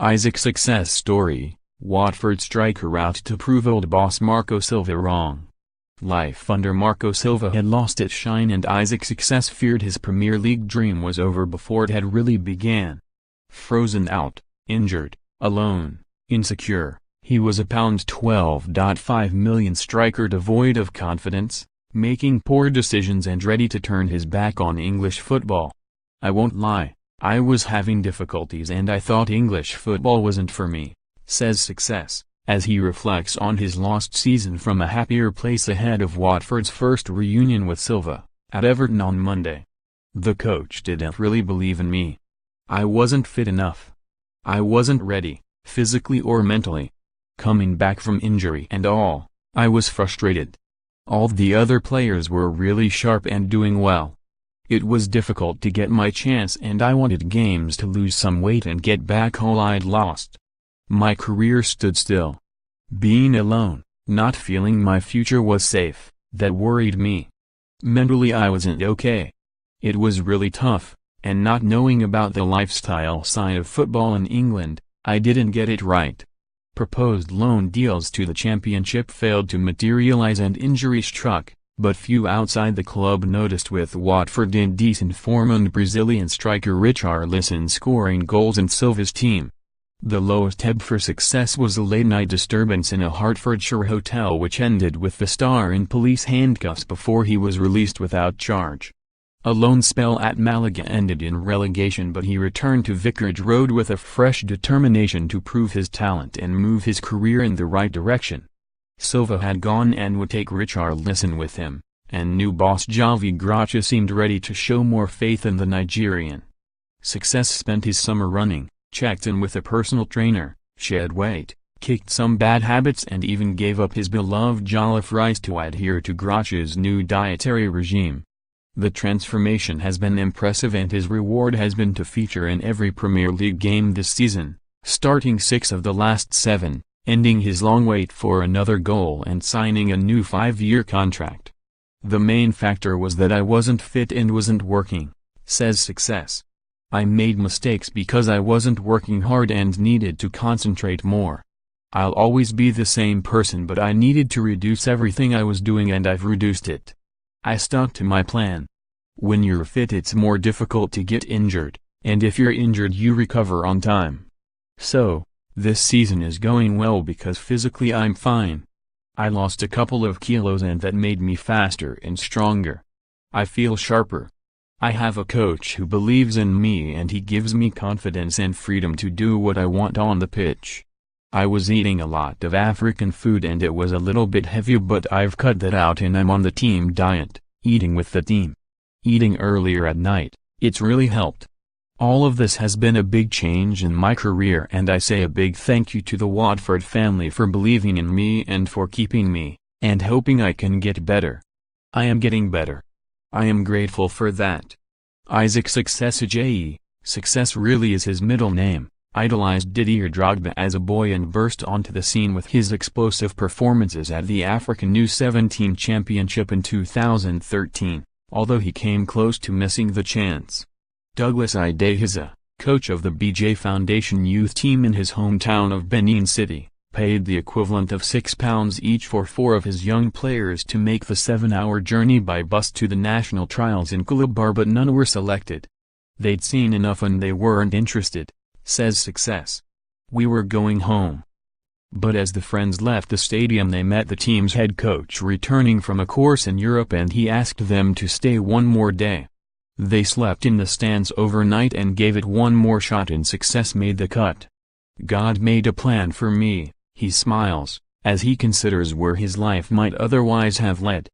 Isaac's success story: Watford striker out to prove old boss Marco Silva wrong. Life under Marco Silva had lost its shine and Isaac's success feared his Premier League dream was over before it had really began. Frozen out, injured, alone, insecure, he was a £12.5 million striker devoid of confidence, making poor decisions and ready to turn his back on English football. I won't lie, I was having difficulties and I thought English football wasn't for me, says Success, as he reflects on his lost season from a happier place ahead of Watford's first reunion with Silva, at Everton on Monday. The coach didn't really believe in me. I wasn't fit enough. I wasn't ready, physically or mentally. Coming back from injury and all, I was frustrated. All the other players were really sharp and doing well. It was difficult to get my chance and I wanted games to lose some weight and get back all I'd lost. My career stood still. Being alone, not feeling my future was safe, that worried me. Mentally I wasn't okay. It was really tough, and not knowing about the lifestyle side of football in England, I didn't get it right. Proposed loan deals to the Championship failed to materialize and injury struck, but few outside the club noticed with Watford in decent form and Brazilian striker Richarlison scoring goals in Silva's team. The lowest ebb for Success was a late-night disturbance in a Hertfordshire hotel which ended with the star in police handcuffs before he was released without charge. A loan spell at Malaga ended in relegation but he returned to Vicarage Road with a fresh determination to prove his talent and move his career in the right direction. Silva had gone and would take Richarlison with him, and new boss Javi Gracia seemed ready to show more faith in the Nigerian. Success spent his summer running, checked in with a personal trainer, shed weight, kicked some bad habits and even gave up his beloved jollof rice to adhere to Gracia's new dietary regime. The transformation has been impressive and his reward has been to feature in every Premier League game this season, starting 6 of the last 7, ending his long wait for another goal and signing a new 5-year contract. The main factor was that I wasn't fit and wasn't working, says Success. I made mistakes because I wasn't working hard and needed to concentrate more. I'll always be the same person but I needed to reduce everything I was doing and I've reduced it. I stuck to my plan. When you're fit it's more difficult to get injured, and if you're injured you recover on time. So, this season is going well because physically I'm fine. I lost a couple of kilos and that made me faster and stronger. I feel sharper. I have a coach who believes in me and he gives me confidence and freedom to do what I want on the pitch. I was eating a lot of African food and it was a little bit heavy but I've cut that out and I'm on the team diet, eating with the team. Eating earlier at night, it's really helped. All of this has been a big change in my career and I say a big thank you to the Watford family for believing in me and for keeping me, and hoping I can get better. I am getting better. I am grateful for that. Isaac's Success Ajayi, Success really is his middle name, idolized Didier Drogba as a boy and burst onto the scene with his explosive performances at the African U17 Championship in 2013, although he came close to missing the chance. Douglas Idehiza, coach of the BJ Foundation youth team in his hometown of Benin City, paid the equivalent of £6 each for 4 of his young players to make the 7-hour journey by bus to the national trials in Calabar but none were selected. They'd seen enough and they weren't interested, says Success. We were going home. But as the friends left the stadium they met the team's head coach returning from a course in Europe and he asked them to stay one more day. They slept in the stands overnight and gave it one more shot and Success made the cut. God made a plan for me, he smiles, as he considers where his life might otherwise have led.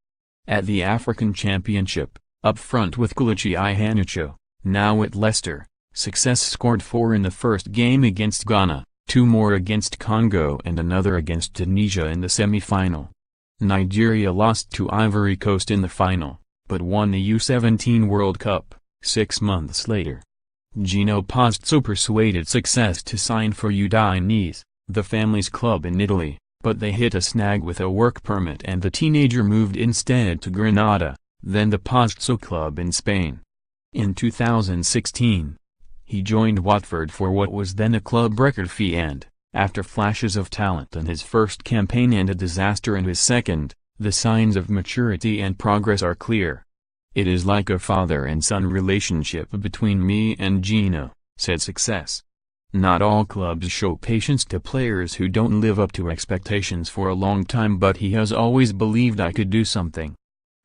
At the African Championship, up front with Kelechi Iheanacho, now at Leicester, Success scored 4 in the first game against Ghana, 2 more against Congo and another against Tunisia in the semi-final. Nigeria lost to Ivory Coast in the final, but won the U17 World Cup, 6 months later. Gino Pozzo persuaded Success to sign for Udinese, the family's club in Italy, but they hit a snag with a work permit and the teenager moved instead to Granada, then the Pozzo club in Spain. In 2016, He joined Watford for what was then a club record fee and, after flashes of talent in his first campaign and a disaster in his second, the signs of maturity and progress are clear. "It is like a father and son relationship between me and Gino," said Success. "Not all clubs show patience to players who don't live up to expectations for a long time, but he has always believed I could do something.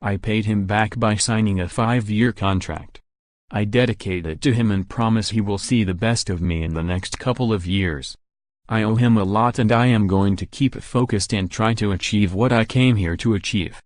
I paid him back by signing a 5-year contract. I dedicate it to him and promise he will see the best of me in the next couple of years. I owe him a lot and I am going to keep it focused and try to achieve what I came here to achieve."